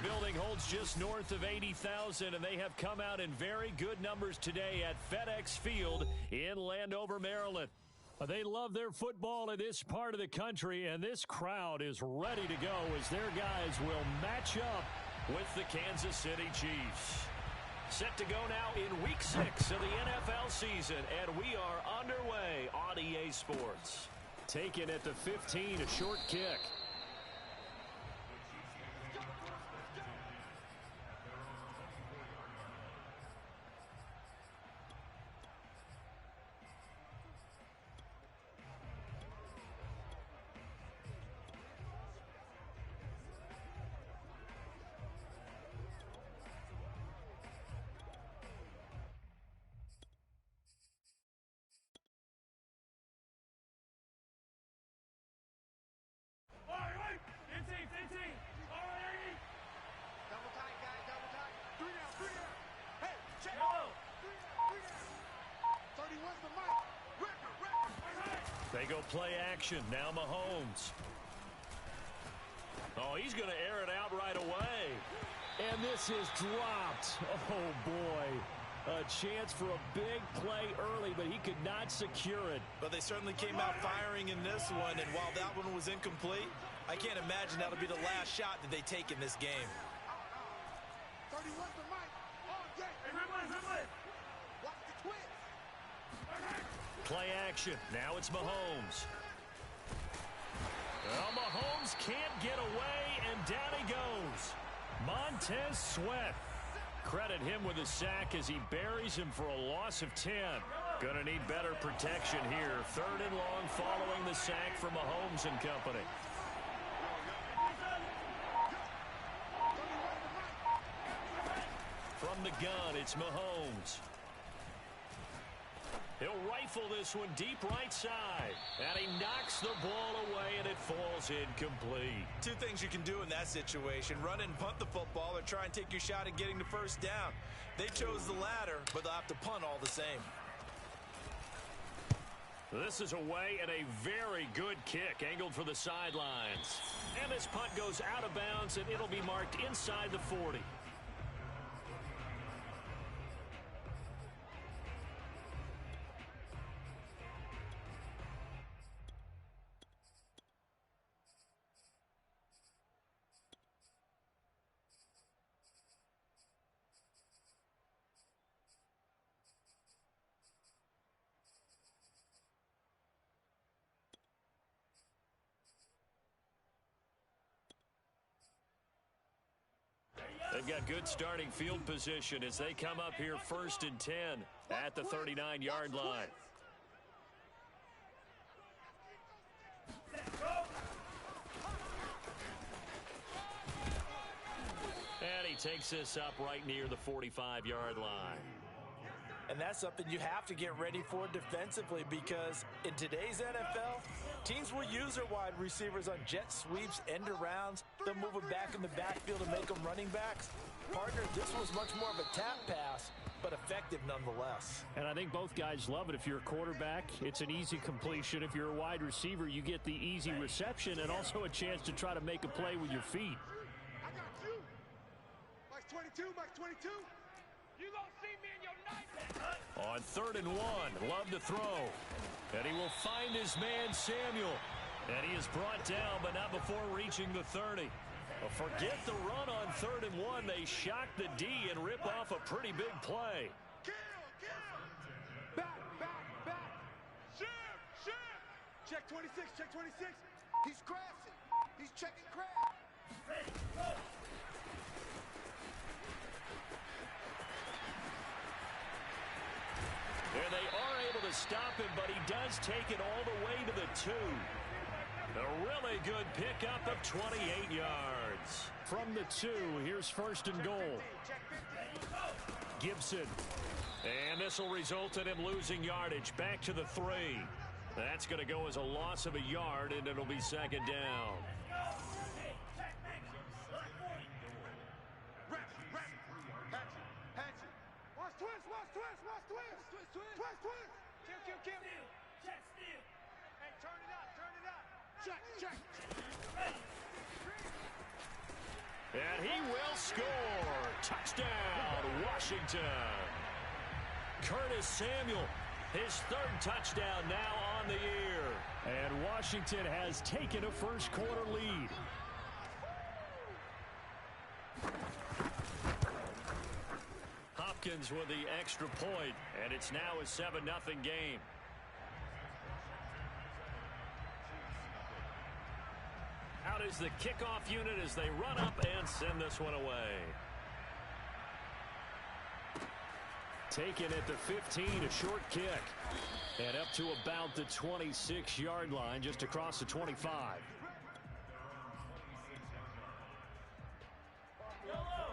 building holds just north of 80,000, and they have come out in very good numbers today at FedEx Field in Landover, Maryland. They love their football in this part of the country, and this crowd is ready to go as their guys will match up with the Kansas City Chiefs. Set to go now in Week 6 of the NFL season, and we are underway on EA Sports. Taken at the 15, a short kick. They go play action. Now Mahomes. Oh, he's going to air it out right away. And this is dropped. Oh, boy. A chance for a big play early, but he could not secure it. But they certainly came out firing in this one, and while that one was incomplete, I can't imagine that'll be the last shot that they take in this game. 31 for Mike. Oh, yeah. Watch the twist. Play action. Now it's Mahomes. Well, Mahomes can't get away, and down he goes. Montez Sweat. Credit him with a sack as he buries him for a loss of 10. Gonna need better protection here. 3rd and long following the sack from Mahomes and company. From the gun, it's Mahomes. He'll rifle this one deep right side. And he knocks the ball away, and it falls incomplete. Two things you can do in that situation. Run and punt the football or try and take your shot at getting the first down. They chose the latter, but they'll have to punt all the same. This is away and a very good kick angled for the sidelines. And this punt goes out of bounds, and it'll be marked inside the 40. They've got good starting field position as they come up here 1st and 10 at the 39-yard line. And he takes this up right near the 45-yard line. And that's something you have to get ready for defensively, because in today's NFL, teams will use their wide receivers on jet sweeps, end arounds. They'll move them back in the backfield and make them running backs. Partner, this was much more of a tap pass, but effective nonetheless. And I think both guys love it. If you're a quarterback, it's an easy completion. If you're a wide receiver, you get the easy reception and also a chance to try to make a play with your feet. I got you. Mike's 22, Mike's 22. You gonna see me in your nightmare. On 3rd and 1, Love to throw. And he will find his man, Samuel. And he is brought down, but not before reaching the 30. Well, forget the run on 3rd and 1. They shock the D and rip off a pretty big play. Kill. Back. Shim. Check 26, check 26. He's crashing. He's checking crash. Ready, go. There they are able to stop him, but he does take it all the way to the 2. A really good pickup of 28 yards. From the 2, here's 1st and goal. Gibson. And this will result in him losing yardage. Back to the 3. That's going to go as a loss of a yard, and it'll be 2nd down. Watch twist. Kill. Check, steal. Hey, turn it up. Check. And he will score. Touchdown, Washington. Curtis Samuel, his third touchdown now on the year. And Washington has taken a first-quarter lead. Hopkins with the extra point, and it's now a 7-0 game. Out is the kickoff unit as they run up and send this one away. Taken at the 15, a short kick. And up to about the 26-yard line, just across the 25.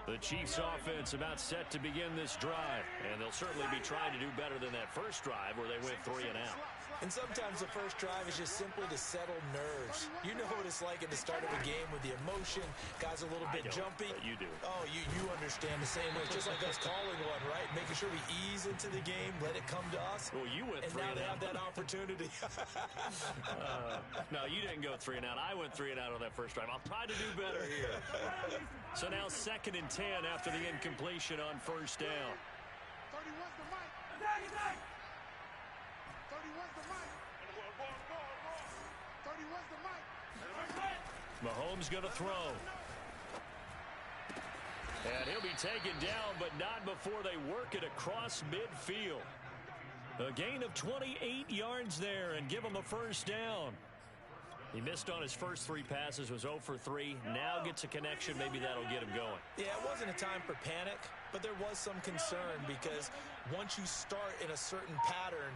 The Chiefs offense about set to begin this drive, and they'll certainly be trying to do better than that first drive where they went 3 and out. And sometimes the first drive is just simply to settle nerves. You know what it's like at the start of a game with the emotion. Guys are a little bit jumpy. You do. Oh, you understand the same way. It's just like us calling one, right? Making sure we ease into the game, let it come to us. Well, you went 3 and out. And now they have that opportunity. No, you didn't go 3 and out. I went 3 and out on that first drive. I'll try to do better here. So now 2nd and 10 after the incompletion on first down. 31's the mic. 31's the mic. 31's the mic. Mahomes going to throw. And he'll be taken down, but not before they work it across midfield. A gain of 28 yards there and give him a first down. He missed on his first 3 passes, was 0 for 3. Now gets a connection. Maybe that'll get him going. Yeah, it wasn't a time for panic, but there was some concern because once you start in a certain pattern,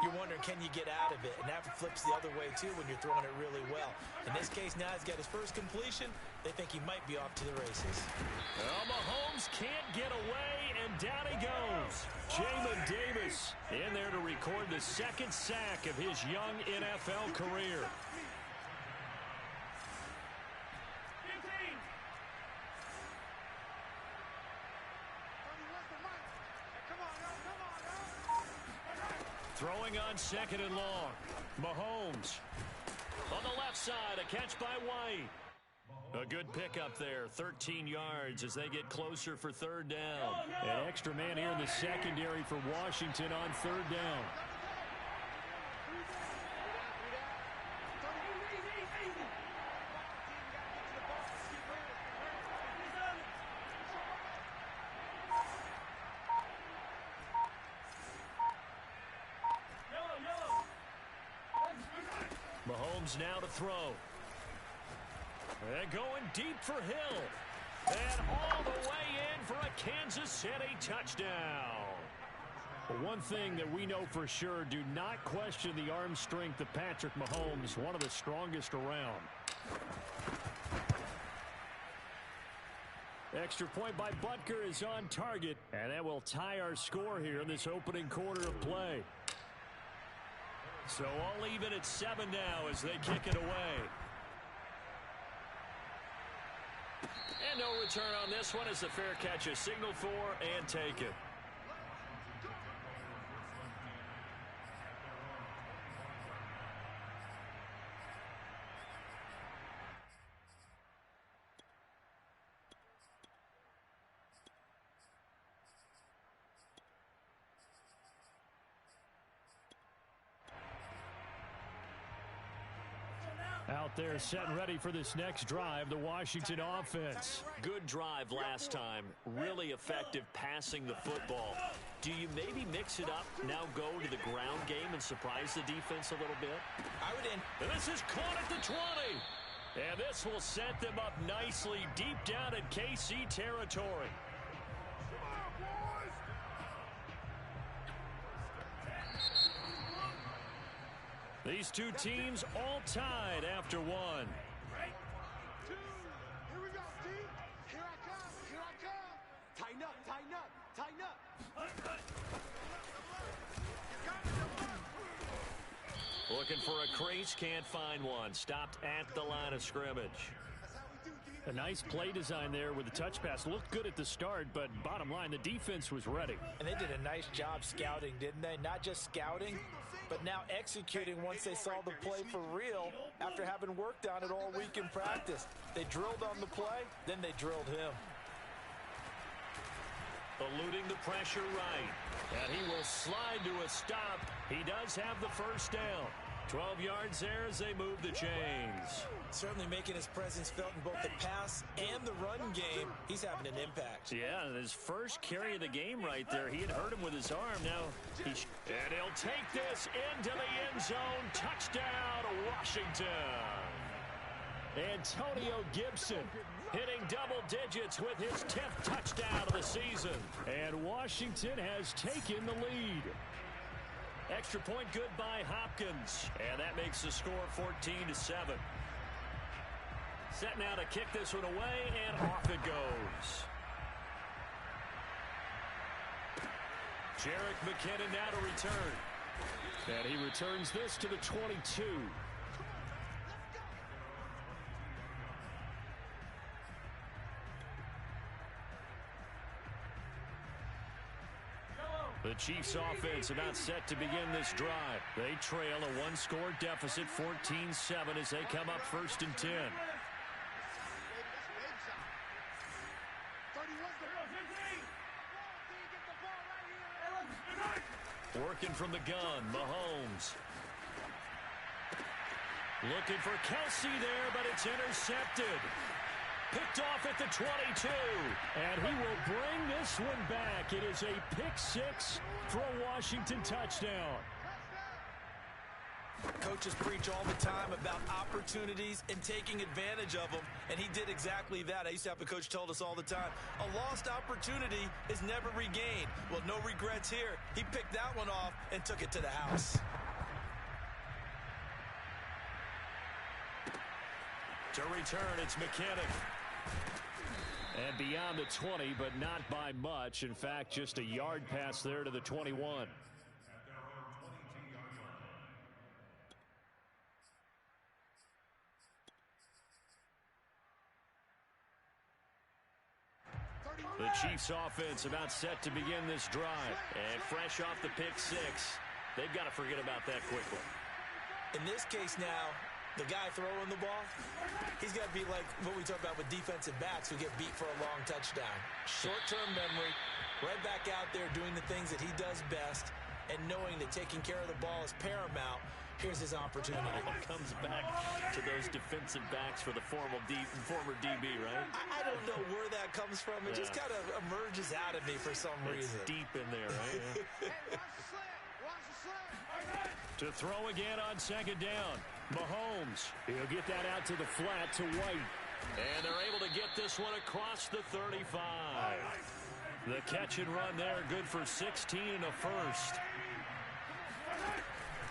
you're wondering, can you get out of it? And that flips the other way, too, when you're throwing it really well. In this case, now he's got his first completion. They think he might be off to the races. Well, Mahomes can't get away, and down he goes. Jamin Davis in there to record the 2nd sack of his young NFL career. Throwing on 2nd and long. Mahomes. On the left side, a catch by White. A good pickup there, 13 yards as they get closer for 3rd down. An extra man here in the secondary for Washington on 3rd down. Mahomes now to throw. And going deep for Hill. And all the way in for a Kansas City touchdown. But one thing that we know for sure, do not question the arm strength of Patrick Mahomes, one of the strongest around. Extra point by Butker is on target, and that will tie our score here in this opening quarter of play. So all even at 7 now as they kick it away. And no return on this one as the fair catch is signaled for and taken. Out there set and ready for this next drive, the Washington offense. Good drive last time. Really effective passing the football. Do you maybe mix it up, now go to the ground game and surprise the defense a little bit? I would end. This is caught at the 20. And this will set them up nicely deep down in KC territory. These two teams all tied after 1. 2. Here we go, Steve. Here I come. Here I come. Tighten up, tighten up, tighten up. Looking for a crease, can't find one. Stopped at the line of scrimmage. A nice play design there with the touch pass. Looked good at the start, but bottom line, the defense was ready. And they did a nice job scouting, didn't they? Not just scouting, but now executing once they saw the play for real after having worked on it all week in practice. They drilled on the play, then they drilled him. Eluding the pressure right. And he will slide to a stop. He does have the first down. 12 yards there as they move the chains. Certainly making his presence felt in both the pass and the run game. He's having an impact. Yeah, and his first carry of the game right there. He had hurt him with his arm. Now, and he'll take this into the end zone. Touchdown, Washington. Antonio Gibson hitting double digits with his 10th touchdown of the season. And Washington has taken the lead. Extra point good by Hopkins. And that makes the score 14-7. Set now to kick this one away, and off it goes. Jerick McKinnon now to return. And he returns this to the 22. The Chiefs offense about set to begin this drive. They trail a one-score deficit, 14-7, as they come up 1st and 10. Working from the gun, Mahomes. Looking for Kelsey there, but it's intercepted. Picked off at the 22, and he will bring this one back. It is a pick six for a Washington touchdown. Coaches preach all the time about opportunities and taking advantage of them, and he did exactly that. I used to have a coach told us all the time, a lost opportunity is never regained. Well, no regrets here. He picked that one off and took it to the house. To return, it's McKinnon. And beyond the 20, but not by much. In fact, just a yard pass there to the 21. The Chiefs offense about set to begin this drive. And fresh off the pick six, they've got to forget about that quickly. In this case now, the guy throwing the ball, he's got to be like what we talk about with defensive backs who get beat for a long touchdown. Short-term memory, right back out there doing the things that he does best, and knowing that taking care of the ball is paramount. Here's his opportunity. It comes back to those defensive backs for the former DB, right? I don't know where that comes from. It just kind of emerges out of me for some reason. Deep in there, right? To throw again on second down. Mahomes. He'll get that out to the flat to White. And they're able to get this one across the 35. The catch and run there, good for 16 and a first.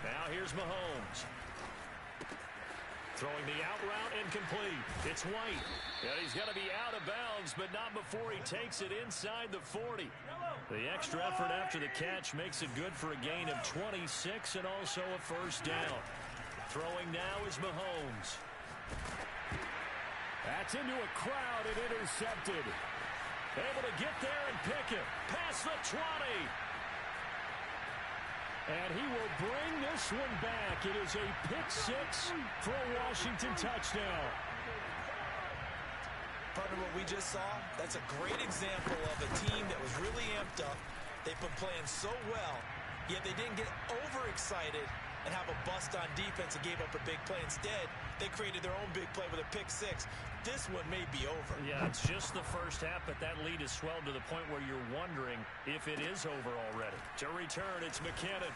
Now here's Mahomes. Throwing the out route incomplete. It's White. And he's got to be out of bounds, but not before he takes it inside the 40. The extra effort after the catch makes it good for a gain of 26 and also a first down. Throwing now is Mahomes. That's into a crowd and intercepted. Able to get there and pick it. Past the 20. And he will bring this one back. It is a pick six for a Washington touchdown. Partner, what we just saw, that's a great example of a team that was really amped up. They've been playing so well, yet they didn't get overexcited and have a bust on defense and gave up a big play. Instead, they created their own big play with a pick six. This one may be over. Yeah, it's just the first half, but that lead has swelled to the point where you're wondering if it is over already. To return, it's McKinnon.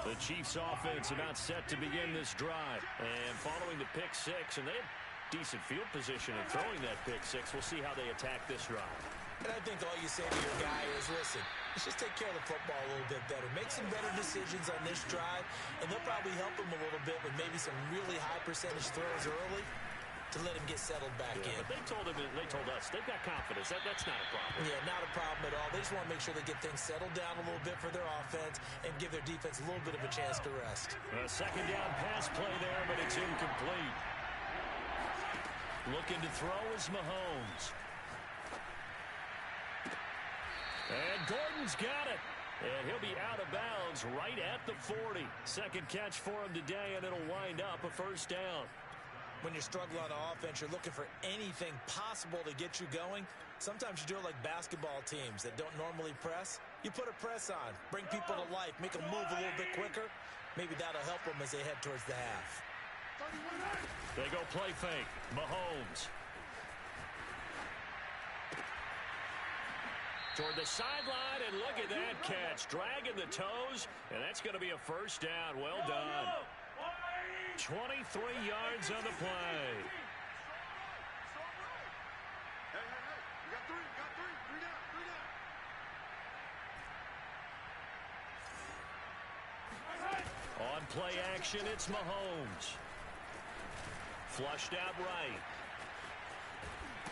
The Chiefs offense about set to begin this drive. And following the pick six, and they have decent field position in throwing that pick six. We'll see how they attack this drive. And I think all you say to your guy is, listen, let's just take care of the football a little bit better. Make some better decisions on this drive, and they'll probably help him a little bit with maybe some really high percentage throws early to let him get settled back in. But they told us they've got confidence. That's not a problem. Yeah, not a problem at all. They just want to make sure they get things settled down a little bit for their offense and give their defense a little bit of a chance to rest. A second down pass play there, but it's incomplete. Looking to throw is Mahomes. And Gordon's got it. And he'll be out of bounds right at the 40. Second catch for him today, and it'll wind up a first down. When you struggle on offense, you're looking for anything possible to get you going. Sometimes you do it like basketball teams that don't normally press. You put a press on, bring people to life, make them move a little bit quicker. Maybe that'll help them as they head towards the half. They go play fake. Mahomes. Toward the sideline, and look at that catch. Dragging the toes, and that's going to be a first down. Well done. 23 yards on the play. Hey, you got three. Three down. On play action, it's Mahomes. Flushed out right.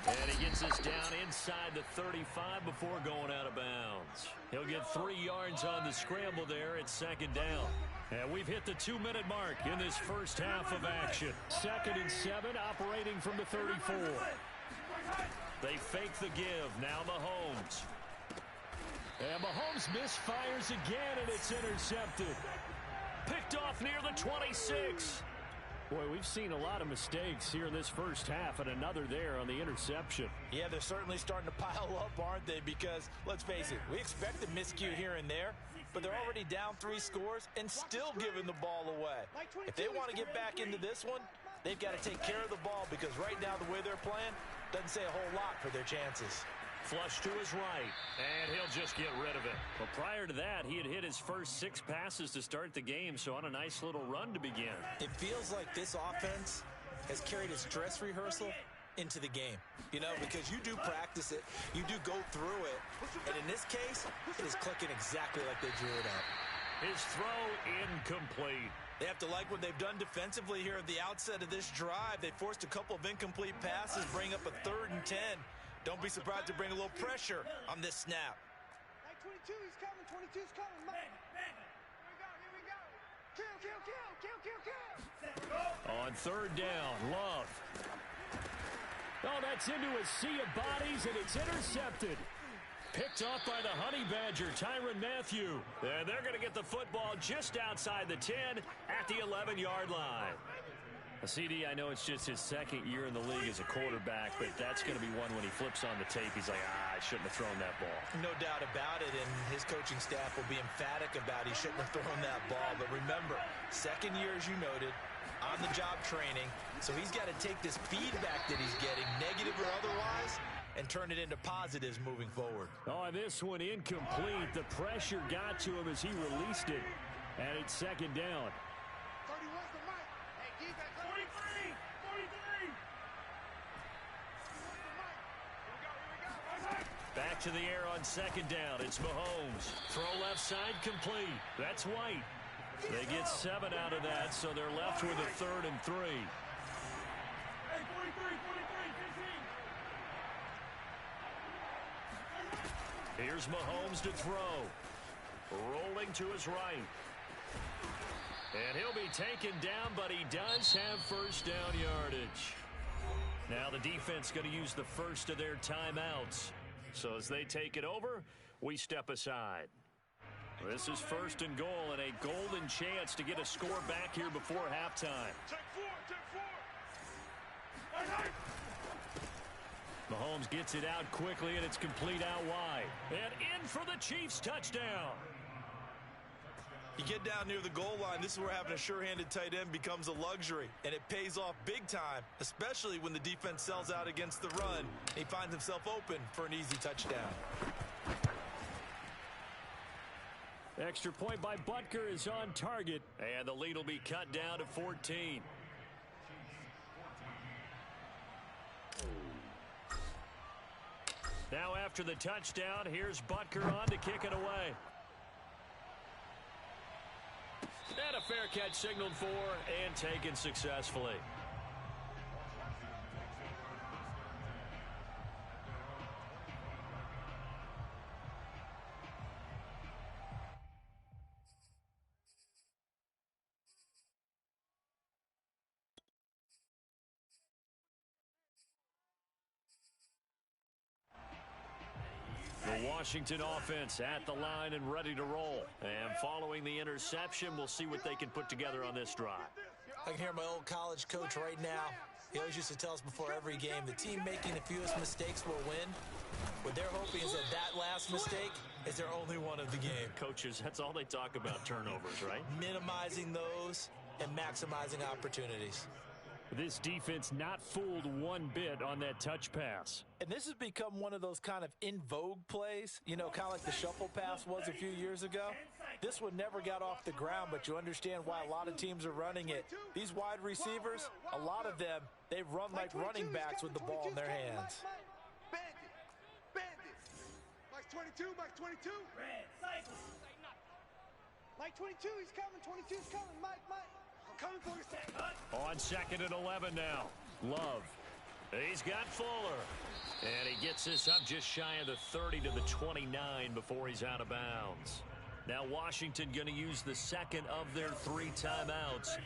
And he gets us down inside the 35 before going out of bounds. He'll get 3 yards on the scramble there at second down. And we've hit the 2-minute mark in this first half of action. 2nd and 7, operating from the 34. They fake the give. Now Mahomes. And Mahomes misfires again, and it's intercepted. Picked off near the 26. Boy, we've seen a lot of mistakes here in this first half, and another there on the interception. Yeah, they're certainly starting to pile up, aren't they? Because, let's face it, we expect a miscue here and there, but they're already down 3 scores and still giving the ball away. If they want to get back into this one, they've got to take care of the ball, because right now the way they're playing doesn't say a whole lot for their chances. Flush to his right, and he'll just get rid of it. But prior to that, he had hit his first 6 passes to start the game, so on a nice little run to begin. It feels like this offense has carried its dress rehearsal into the game, you know, because you do practice it, you do go through it, and in this case, it is clicking exactly like they drew it up. His throw incomplete. They have to like what they've done defensively here at the outset of this drive. They forced a couple of incomplete passes, bring up a 3rd and 10. Don't be surprised to bring a little pressure on this snap. 22, he's coming. 22's coming. Here we go. Kill. On 3rd down, Love. Oh, that's into a sea of bodies, and it's intercepted. Picked off by the Honey Badger, Tyrann Mathieu. And they're going to get the football just outside the 10 at the 11-yard line. CD, I know it's just his 2nd year in the league as a quarterback, but that's going to be one when he flips on the tape. He's like, I shouldn't have thrown that ball. No doubt about it, and his coaching staff will be emphatic about he shouldn't have thrown that ball. But remember, 2nd year, as you noted, on-the-job training, so he's got to take this feedback that he's getting, negative or otherwise, and turn it into positives moving forward. Oh, this one incomplete. The pressure got to him as he released it, and it's 2nd down. 31's the mic. Hey, defense. 43. Back to the air on 2nd down. It's Mahomes. Throw left side complete. That's White. They get 7 out of that, so they're left with a 3rd and 3. Hey, 43, 15. Here's Mahomes to throw. Rolling to his right. And he'll be taken down, but he does have first down yardage. Now the defense going to use the first of their timeouts. So as they take it over, we step aside. This is 1st and goal and a golden chance to get a score back here before halftime. Take 4. Mahomes gets it out quickly, and it's complete out wide. And in for the Chiefs touchdown. You get down near the goal line, this is where having a sure-handed tight end becomes a luxury, and it pays off big time, especially when the defense sells out against the run. He finds himself open for an easy touchdown. Extra point by Butker is on target, and the lead will be cut down to 14. Now after the touchdown, here's Butker on to kick it away. And a fair catch signaled for and taken successfully. The Washington offense at the line and ready to roll. And following the interception, we'll see what they can put together on this drive. I can hear my old college coach right now. He always used to tell us before every game, the team making the fewest mistakes will win. What they're hoping is that that last mistake is their only one of the game. Coaches, that's all they talk about, turnovers, right? Minimizing those and maximizing opportunities. This defense not fooled one bit on that touch pass. And this has become one of those kind of in vogue plays, you know, kind of like the shuffle pass was a few years ago. This one never got off the ground, but you understand why a lot of teams are running it. These wide receivers, a lot of them, they run like running backs with the ball in their hands. Mike 22, Mike 22. Mike 22, he's coming. 22's coming. Mike. I'm coming for you. On 2nd and 11 now. Love. He's got Fuller. And he gets this up just shy of the 30 to the 29 before he's out of bounds. Now Washington going to use the second of their 3 timeouts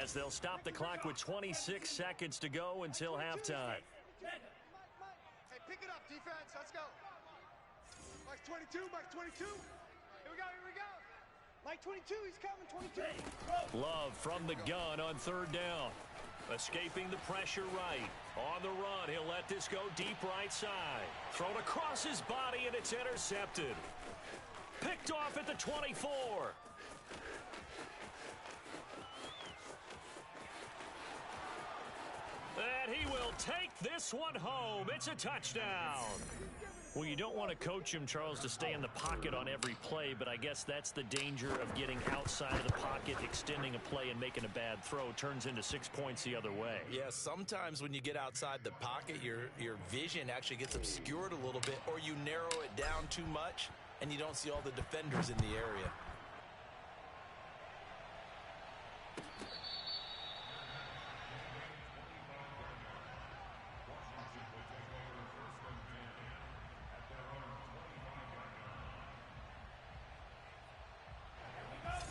as they'll stop the clock with 26 seconds to go until halftime. Hey, pick it up, defense. Let's go. Mike 22, Mike 22. Here we go. Mike 22, he's coming. 22. Love from the gun on 3rd down. Escaping the pressure right. On the run, he'll let this go deep right side. Thrown across his body, and it's intercepted. Picked off at the 24. And he will take this one home. It's a touchdown. Well, you don't want to coach him, Charles, to stay in the pocket on every play, but I guess that's the danger of getting outside of the pocket, extending a play, and making a bad throw. Turns into 6 points the other way. Yeah, sometimes when you get outside the pocket, your vision actually gets obscured a little bit, or you narrow it down too much, and you don't see all the defenders in the area.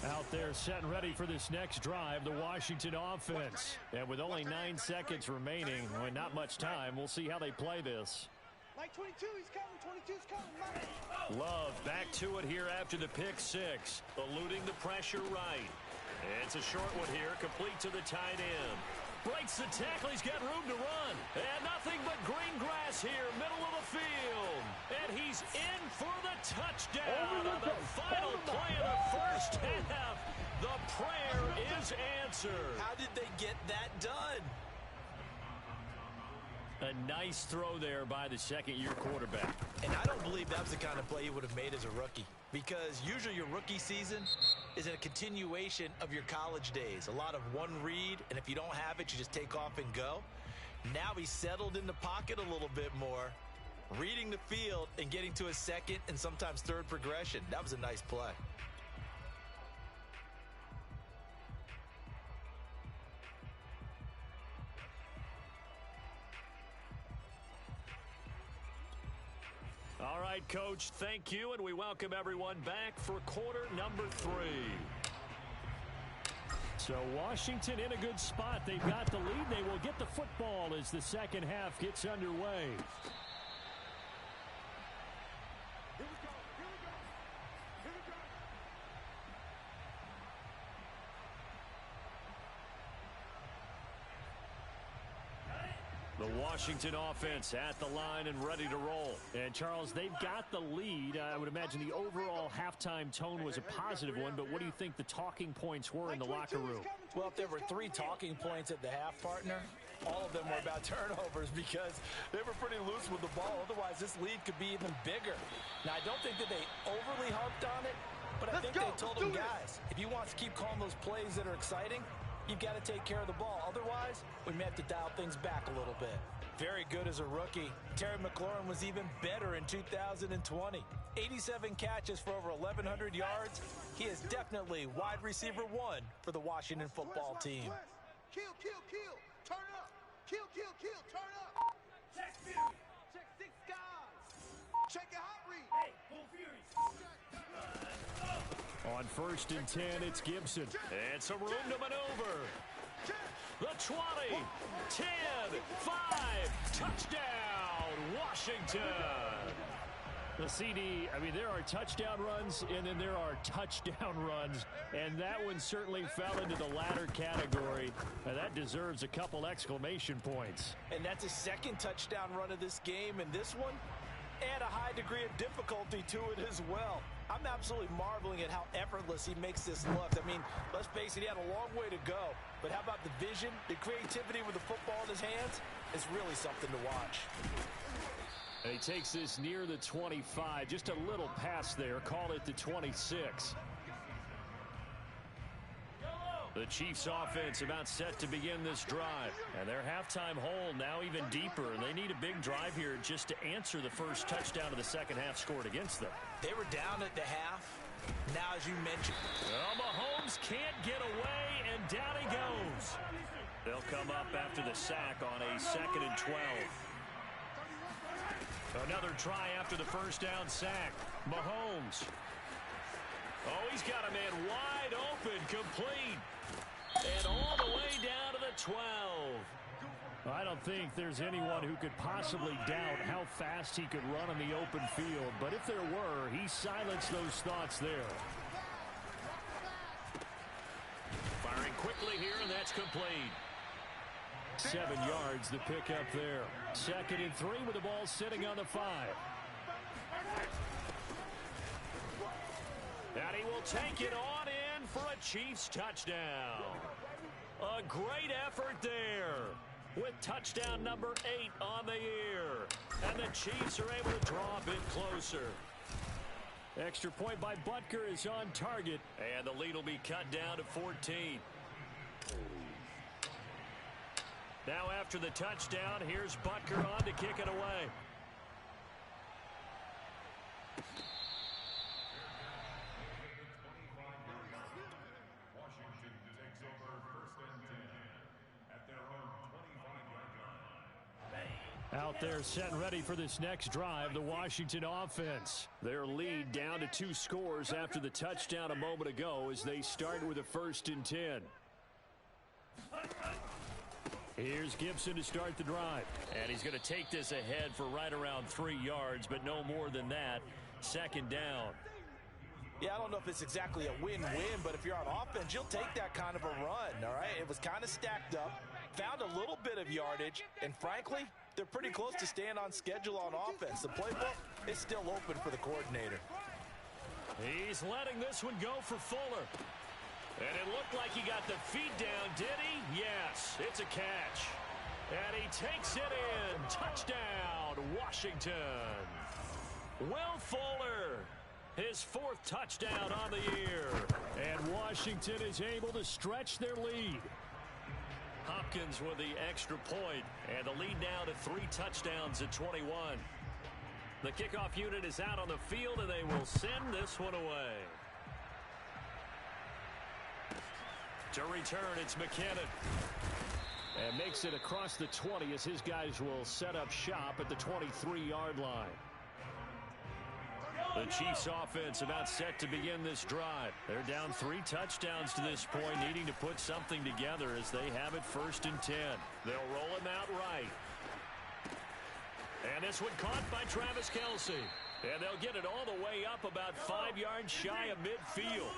Out there set and ready for this next drive, the Washington offense. And with only 9 seconds remaining, with not much time, we'll see how they play this. Mike 22, he's coming. 22's coming. Mike. Love back to it here after the pick 6. Eluding the pressure right. It's a short one here, complete to the tight end. Breaks the tackle, he's got room to run. And nothing but green grass here, middle of the field. And he's in for the touchdown on the final play of the first half. The prayer is answered. How did they get that done? A nice throw there by the second-year quarterback. And I don't believe that was the kind of play he would have made as a rookie, because usually your rookie season is a continuation of your college days. A lot of one read, and if you don't have it, you just take off and go. Now he's settled in the pocket a little bit more, reading the field and getting to his second and sometimes third progression. That was a nice play. All right, Coach, thank you, and we welcome everyone back for quarter number 3. So Washington in a good spot. They've got the lead. They will get the football as the second half gets underway. The Washington offense at the line and ready to roll. And, Charles, they've got the lead. I would imagine the overall halftime tone was a positive one, but what do you think the talking points were in the locker room? Well, if there were 3 talking points at the half, partner, all of them were about turnovers because they were pretty loose with the ball. Otherwise, this lead could be even bigger. Now, I don't think that they overly harped on it, but I think they told them, guys, if you want to keep calling those plays that are exciting, you've got to take care of the ball. Otherwise, we may have to dial things back a little bit. Very good as a rookie. Terry McLaurin was even better in 2020. 87 catches for over 1,100 yards. He is definitely wide receiver 1 for the Washington football team. Kill. Turn up. Kill. Turn up. Check Fury. Check 6 guys. Check your hot read. Hey, Bull Fury. On 1st and 10, it's Gibson. It's a room to maneuver. The 20, 10, 5, touchdown, Washington. The CD, I mean, there are touchdown runs, and then there are touchdown runs, and that one certainly fell into the latter category. That deserves a couple exclamation points. And that's his second touchdown run of this game, and this one, and a high degree of difficulty to it as well. I'm absolutely marveling at how effortless he makes this look. I mean, let's face it, he had a long way to go, but how about the vision, the creativity with the football in his hands? It's really something to watch. And he takes this near the 25, just a little pass there, call it the 26. The Chiefs offense about set to begin this drive. And their halftime hole now even deeper, and they need a big drive here just to answer the first touchdown of the second half scored against them. They were down at the half. Now, as you mentioned, well, Mahomes can't get away, and down he goes. They'll come up after the sack on a 2nd and 12. Another try after the first down sack. Mahomes. Oh, he's got a man wide open, complete. And all the way down to the 12. I don't think there's anyone who could possibly doubt how fast he could run on the open field. But if there were, he silenced those thoughts there. Firing quickly here, and that's complete. 7 yards the pickup there. 2nd and 3 with the ball sitting on the 5. And he will take it on in for a Chiefs touchdown. A great effort there with touchdown number 8 on the year. And the Chiefs are able to draw a bit closer. Extra point by Butker is on target. And the lead will be cut down to 14. Now after the touchdown, here's Butker on to kick it away. Washington takes over 1st and 10 at their own 25-yard line. Out there set and ready for this next drive, the Washington offense. Their lead down to 2 scores after the touchdown a moment ago as they start with a 1st and 10. Here's Gibson to start the drive. And he's going to take this ahead for right around 3 yards, but no more than that. 2nd down. Yeah, I don't know if it's exactly a win-win, but if you're on offense, you'll take that kind of a run, all right? It was kind of stacked up, found a little bit of yardage, and frankly, they're pretty close to staying on schedule on offense. The playbook is still open for the coordinator. He's letting this one go for Fuller. And it looked like he got the feet down, did he? Yes, it's a catch. And he takes it in. Touchdown, Washington. Will Fuller, his 4th touchdown on the year. And Washington is able to stretch their lead. Hopkins with the extra point. And the lead now to 3 touchdowns at 21. The kickoff unit is out on the field, and they will send this one away. To return, it's McKinnon. And makes it across the 20 as his guys will set up shop at the 23-yard line. The Chiefs offense about set to begin this drive. They're down 3 touchdowns to this point, needing to put something together as they have it 1st and 10. They'll roll him out right. And this one caught by Travis Kelce. And they'll get it all the way up about 5 yards shy of midfield.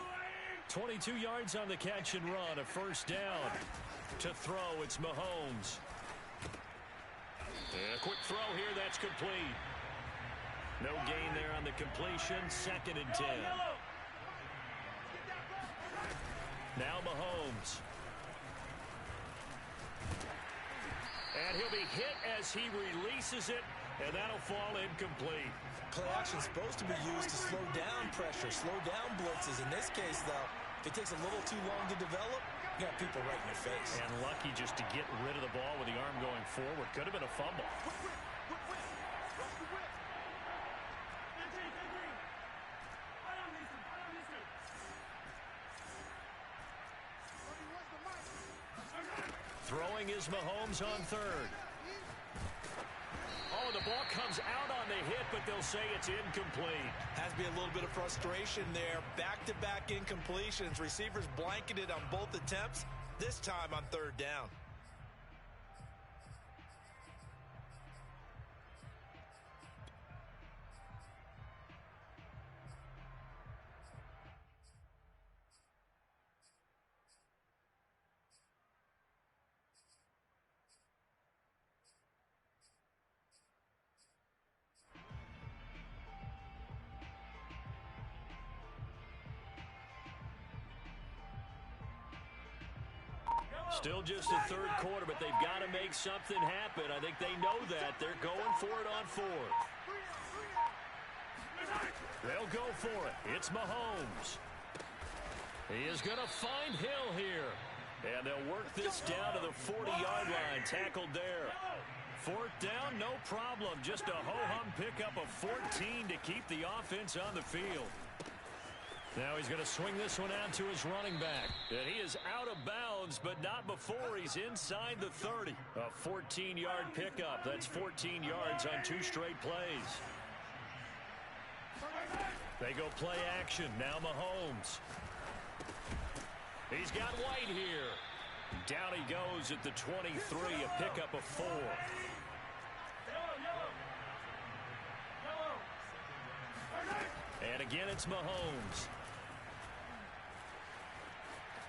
22 yards on the catch and run, a 1st down. To throw, it's Mahomes. And a quick throw here, that's complete. No gain there on the completion, 2nd and 10. Now Mahomes. And he'll be hit as he releases it, and that'll fall incomplete. Play action's supposed to be used to slow down pressure, slow down blitzes. In this case, though, if it takes a little too long to develop, you got people right in your face. And lucky just to get rid of the ball with the arm going forward. Could have been a fumble. Throwing is Mahomes on 3rd. Oh, the ball comes out on the hit, but they'll say it's incomplete. Has to be a little bit of frustration there. Back-to-back incompletions. Receivers blanketed on both attempts, this time on 3rd down. Still just the third quarter, but they've got to make something happen. I think they know that. They're going for it on fourth. They'll go for it. It's Mahomes. He is going to find Hill here. And they'll work this down to the 40-yard line. Tackled there. Fourth down, no problem. Just a ho-hum pickup of 14 to keep the offense on the field. Now he's going to swing this one out to his running back. And he is out of bounds, but not before he's inside the 30. A 14-yard pickup. That's 14 yards on 2 straight plays. They go play action. Now Mahomes. He's got White here. Down he goes at the 23, a pickup of 4. And again, it's Mahomes.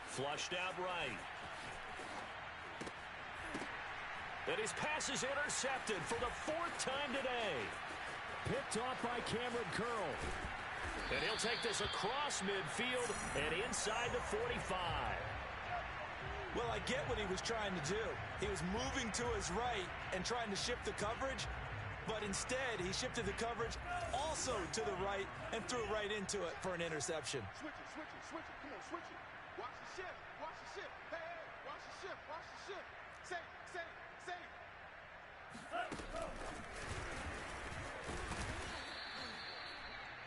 Flushed out right. And his pass is intercepted for the 4th time today. Picked off by Cameron Curl. And he'll take this across midfield and inside the 45. Well, I get what he was trying to do. He was moving to his right and trying to shift the coverage, but instead he shifted the coverage also to the right and threw right into it for an interception. Switch it, switch it, switch it. Come on, switch it. Watch the shift, watch the shift. Hey, hey, watch the shift, watch the shift. Safe, safe, safe.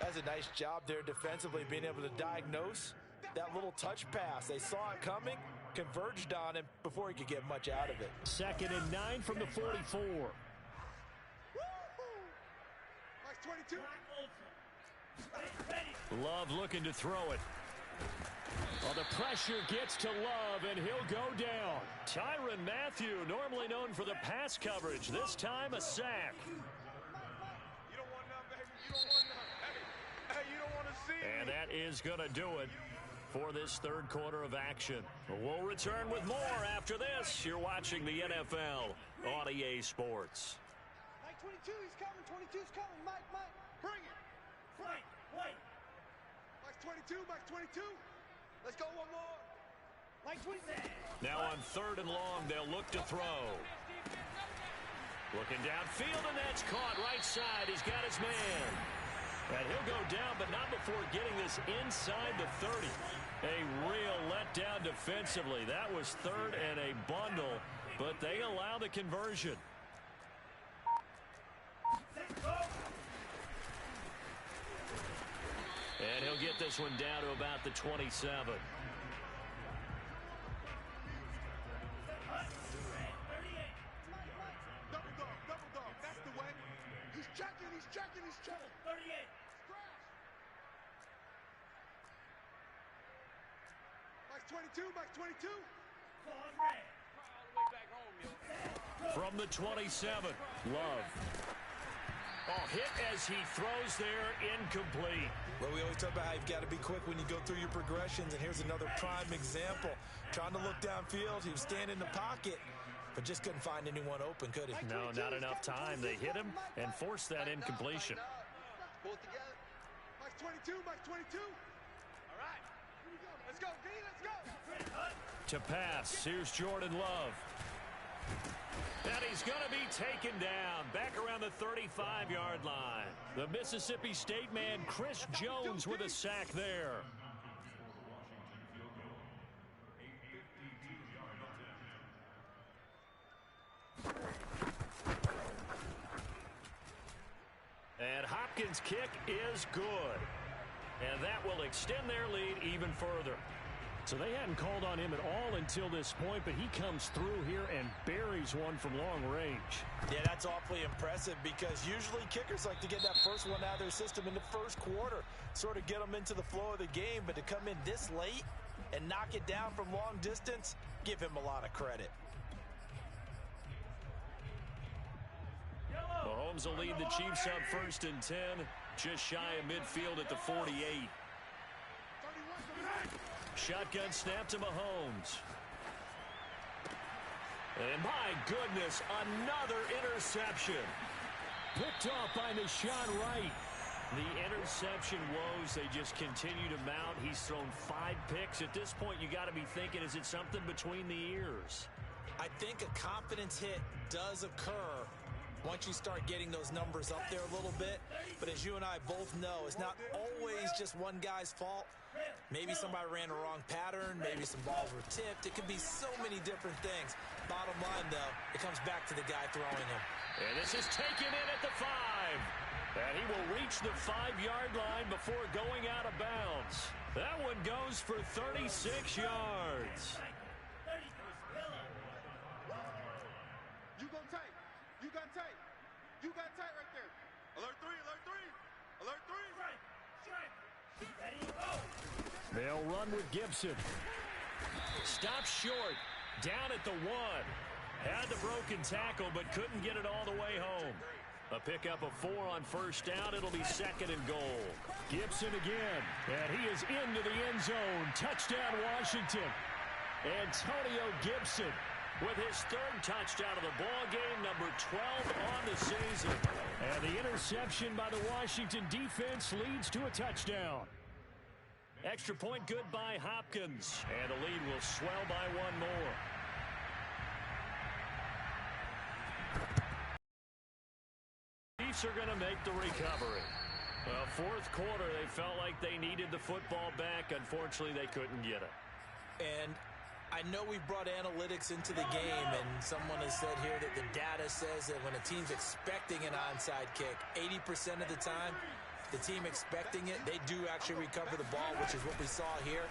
That's a nice job there defensively, being able to diagnose that little touch pass. They saw it coming, converged on him before he could get much out of it. 2nd and 9 from the 44. Mike's 22. Love looking to throw it. Well, the pressure gets to Love, and he'll go down. Tyrann Mathieu, normally known for the pass coverage. This time, a sack. You don't want none, baby. You don't want none. Hey, you don't want to see me. And that is going to do it for this third quarter of action. We'll return with more after this. You're watching the NFL on EA Sports. Mike 22, he's coming. 22's coming. Mike, bring it. Frank, wait. Mike's 22, Mike's 22. Let's go one more. Mike 20. Now on 3rd and long, they'll look to throw. Looking downfield, and that's caught right side. He's got his man. And he'll go down, but not before getting this inside the 30. A real letdown defensively. That was 3rd and a bundle, but they allow the conversion. And he'll get this one down to about the 27. Double dog. That's the way. He's checking. 38. Mike's 22, Mike's 22. From the 27, Love. Oh, hit as he throws there, incomplete. Well, we always talk about how you've got to be quick when you go through your progressions, and here's another prime example. Trying to look downfield, he was standing in the pocket, but just couldn't find anyone open, could he? No, not enough time. They hit him and forced that incompletion. Pull it together. Mike's 22, Mike's 22. All right. Let's go, D, let's go. To pass, here's Jordan Love. And he's going to be taken down back around the 35-yard line. The Mississippi State man, Chris Jones, with a sack there. And Hopkins' kick is good. And that will extend their lead even further. So they hadn't called on him at all until this point, but he comes through here and buries one from long range. Yeah, that's awfully impressive because usually kickers like to get that first one out of their system in the first quarter, sort of get them into the flow of the game, but to come in this late and knock it down from long distance, give him a lot of credit. Mahomes will lead the Chiefs up 1st and 10, just shy of midfield at the 48. Shotgun snap to Mahomes. And my goodness, another interception. Picked off by Deshaun Wright. The interception woes, they just continue to mount. He's thrown 5 picks. At this point, you got to be thinking, is it something between the ears? I think a confidence hit does occur once you start getting those numbers up there a little bit. But as you and I both know, it's not always just one guy's fault. Maybe somebody ran a wrong pattern. Maybe some balls were tipped. It could be so many different things. Bottom line, though, it comes back to the guy throwing them. And this is taken in at the 5. And he will reach the 5-yard line before going out of bounds. That one goes for 36 yards. You go tight. You got tight. You got tight right there. Alert 3, alert 3. Alert 3. They'll run with Gibson. Stop short. Down at the 1. Had the broken tackle, but couldn't get it all the way home. A pickup of 4 on first down. It'll be 2nd and goal. Gibson again. And he is into the end zone. Touchdown, Washington. Antonio Gibson with his 3rd touchdown of the ball game, number 12 on the season. And the interception by the Washington defense leads to a touchdown. Extra point good by Hopkins. And the lead will swell by 1 more. Chiefs are going to make the recovery. Well, 4th quarter, they felt like they needed the football back. Unfortunately, they couldn't get it. And I know we brought analytics into the game, and someone has said here that the data says that when a team's expecting an onside kick, 80% of the time, the team expecting it, they do actually recover the ball, which is what we saw here.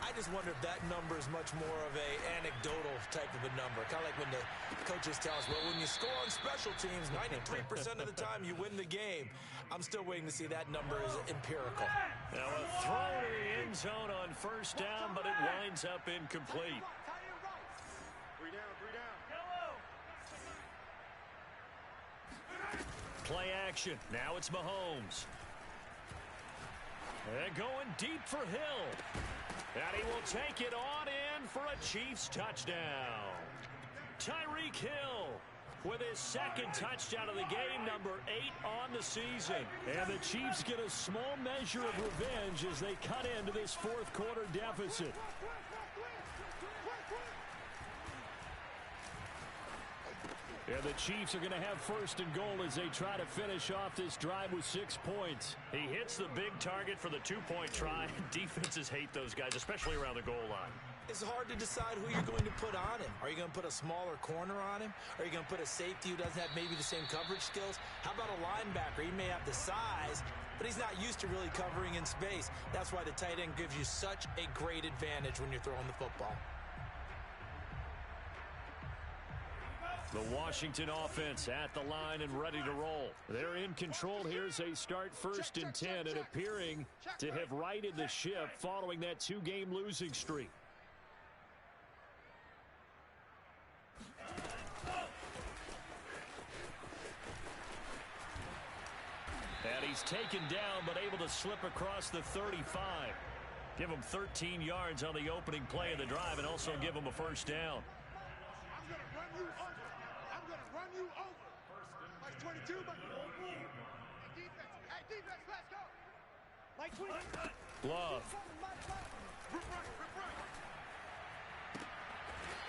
I just wonder if that number is much more of a anecdotal type of a number. Kind of like when the coaches tell us, well, when you score on special teams, 93% of the time you win the game. I'm still waiting to see that number is empirical. Now a throw to the end zone on first down, but it winds up incomplete. 3 down, 3 down. Play action. Now it's Mahomes. And going deep for Hill. And he will take it on in for a Chiefs touchdown. Tyreek Hill with his 2nd touchdown of the game, number 8 on the season. And the Chiefs get a small measure of revenge as they cut into this 4th quarter deficit. And the Chiefs are going to have 1st and goal as they try to finish off this drive with 6 points. He hits the big target for the 2-point try. Defenses hate those guys, especially around the goal line. It's hard to decide who you're going to put on him. Are you going to put a smaller corner on him? Are you going to put a safety who doesn't have maybe the same coverage skills? How about a linebacker? He may have the size, but he's not used to really covering in space. That's why the tight end gives you such a great advantage when you're throwing the football. The Washington offense at the line and ready to roll. They're in control here as they start 1st and 10 and appearing to have righted the ship following that 2-game losing streak. And he's taken down but able to slip across the 35. Give him 13 yards on the opening play of the drive and also give him a 1st down. I'm going to run you over. Like 22, but defense. Hey, defense, let's go. Like 22. Love.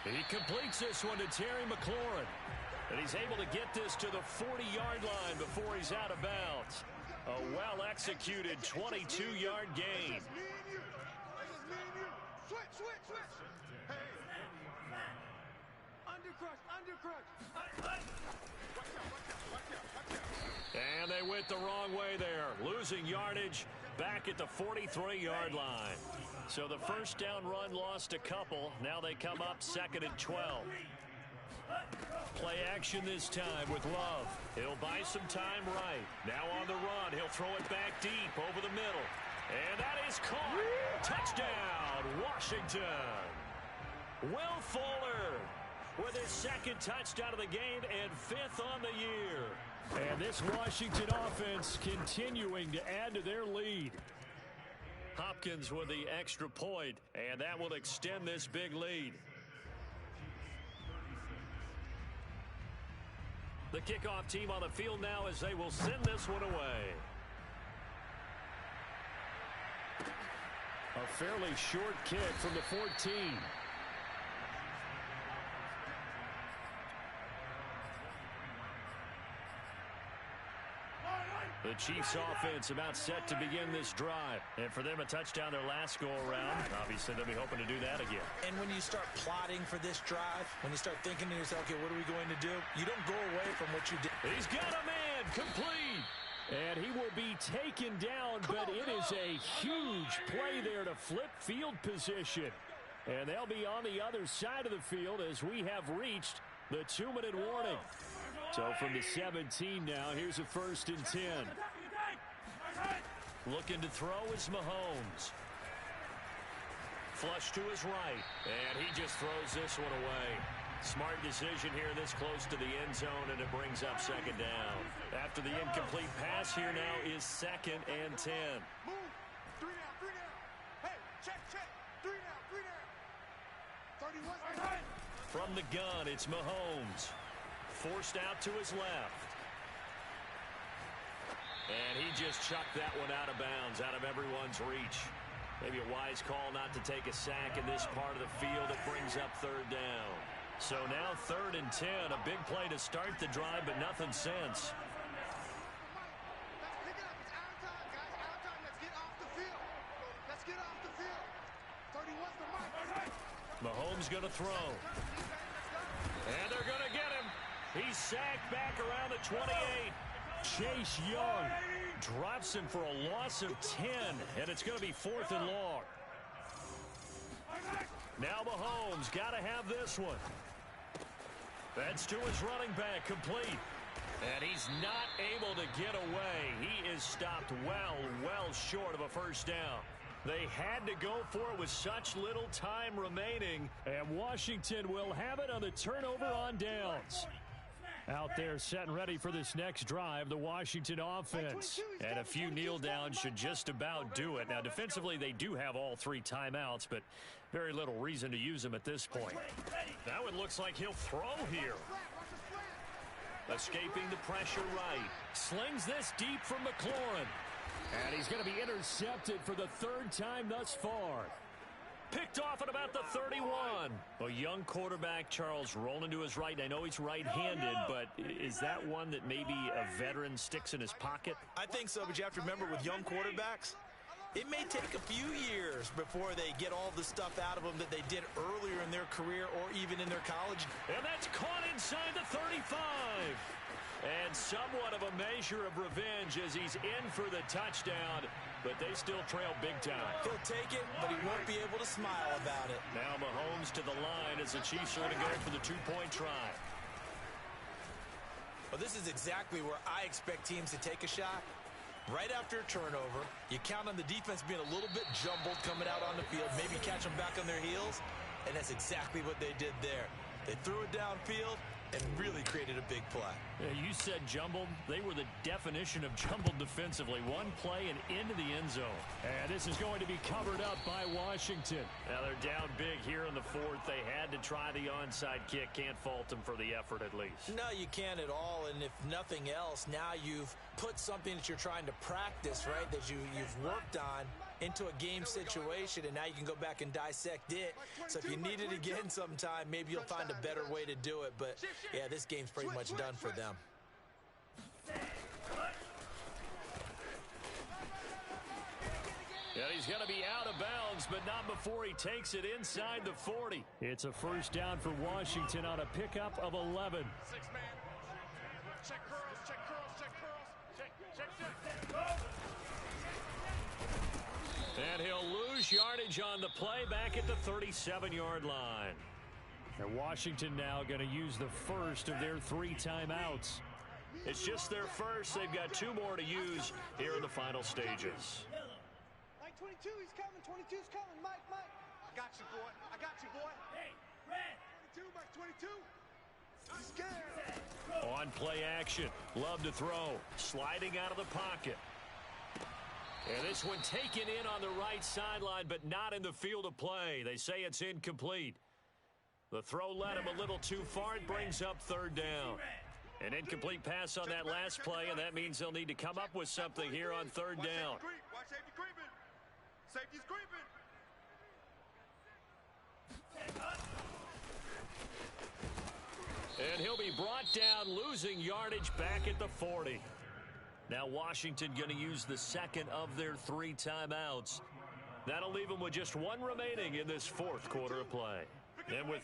He completes this one to Terry McLaurin. And he's able to get this to the 40-yard line before he's out of bounds. A well-executed 22-yard gain. Switch. Hey. Undercrush. And they went the wrong way there. Losing yardage back at the 43-yard line. So the 1st down run lost a couple. Now they come up 2nd and 12. Play action this time with Love. He'll buy some time right. Now on the run. He'll throw it back deep over the middle. And that is caught. Touchdown, Washington. Will Fuller with his 2nd touchdown of the game and 5th on the year. And this Washington offense continuing to add to their lead. Hopkins with the extra point, and that will extend this big lead. The kickoff team on the field now as they will send this one away. fairly short kick from the 14. The Chiefs offense about set to begin this drive. And for them, a touchdown their last go-around. Obviously, they'll be hoping to do that again. And when you start plotting for this drive, when you start thinking to yourself, okay, what are we going to do? You don't go away from what you did. He's got a man complete. And he will be taken down, but it is a huge play there to flip field position. And they'll be on the other side of the field as we have reached the 2-minute warning. So from the 17 now, here's a 1st and 10. Looking to throw is Mahomes. Flush to his right, and he just throws this one away. Smart decision here this close to the end zone, and it brings up 2nd down. After the incomplete pass, here now is 2nd and 10. Move. 3 down. Hey, check. 3 down. 31. From the gun, it's Mahomes. Forced out to his left. And he just chucked that one out of bounds, out of everyone's reach. Maybe a wise call not to take a sack in this part of the field. It brings up 3rd down. So now 3rd and 10, a big play to start the drive, but nothing since. Let's pick it up. It's out of time, guys. Out of time. Let's get off the field. 31's the mark. Mahomes going to throw. And they're going to get him. He's sacked back around the 28. Chase Young drops him for a loss of 10, and it's going to be 4th and long. Now Mahomes got to have this one. That's to his running back, complete. And he's not able to get away. He is stopped well short of a 1st down. They had to go for it with such little time remaining, and Washington will have it on the turnover on downs. Out there set and ready for this next drive, the Washington offense. And a few kneel downs should just about do it. Now, defensively, they do have all 3 timeouts, but very little reason to use them at this point. Now it looks like he'll throw here. Escaping the pressure right. Slings this deep from McLaurin. And he's going to be intercepted for the 3rd time thus far. Picked off at about the 31. A young quarterback, Charles, rolling to his right. I know he's right-handed, but is that one that maybe a veteran sticks in his pocket? I think so, but you have to remember with young quarterbacks, it may take a few years before they get all the stuff out of them that they did earlier in their career or even in their college. And that's caught inside the 35. And somewhat of a measure of revenge as he's in for the touchdown, but they still trail big time. He'll take it, but he won't be able to smile about it. Now Mahomes to the line as the Chiefs are going to go for the 2-point try. Well, this is exactly where I expect teams to take a shot. Right after a turnover, you count on the defense being a little bit jumbled coming out on the field, maybe catch them back on their heels, and that's exactly what they did there. They threw it downfield and really created a big play. You said jumbled. They were the definition of jumbled defensively. One play and into the end zone. And this is going to be covered up by Washington. Now they're down big here in the 4th. They had to try the onside kick. Can't fault them for the effort at least. No, you can't at all. And if nothing else, now you've put something that you're trying to practice, right, that you've worked on into a game situation, and now you can go back and dissect it. So if you need it again sometime, maybe you'll find a better way to do it. But, yeah, this game's pretty much done for them. Yeah, he's going to be out of bounds, but not before he takes it inside the 40. It's a 1st down for Washington on a pickup of 11. 6-man. Check curls. And he'll lose yardage on the play back at the 37-yard line. And Washington now going to use the first of their 3 timeouts. It's just their first. They've got 2 more to use here in the final stages. Mike 22, he's coming. 22's coming. Mike. I got you, boy. Hey, red. 22, Mike 22. He's scared. On play action. Love to throw. Sliding out of the pocket. And this one taken in on the right sideline, but not in the field of play. They say it's incomplete. The throw led him a little too far. It brings up 3rd down. An incomplete pass on that last play, and that means they'll need to come up with something here on 3rd down. Watch safety creeping. Safety's creeping. And he'll be brought down, losing yardage back at the 40. Now Washington going to use the second of their 3 timeouts. That'll leave them with just 1 remaining in this 4th quarter of play. And with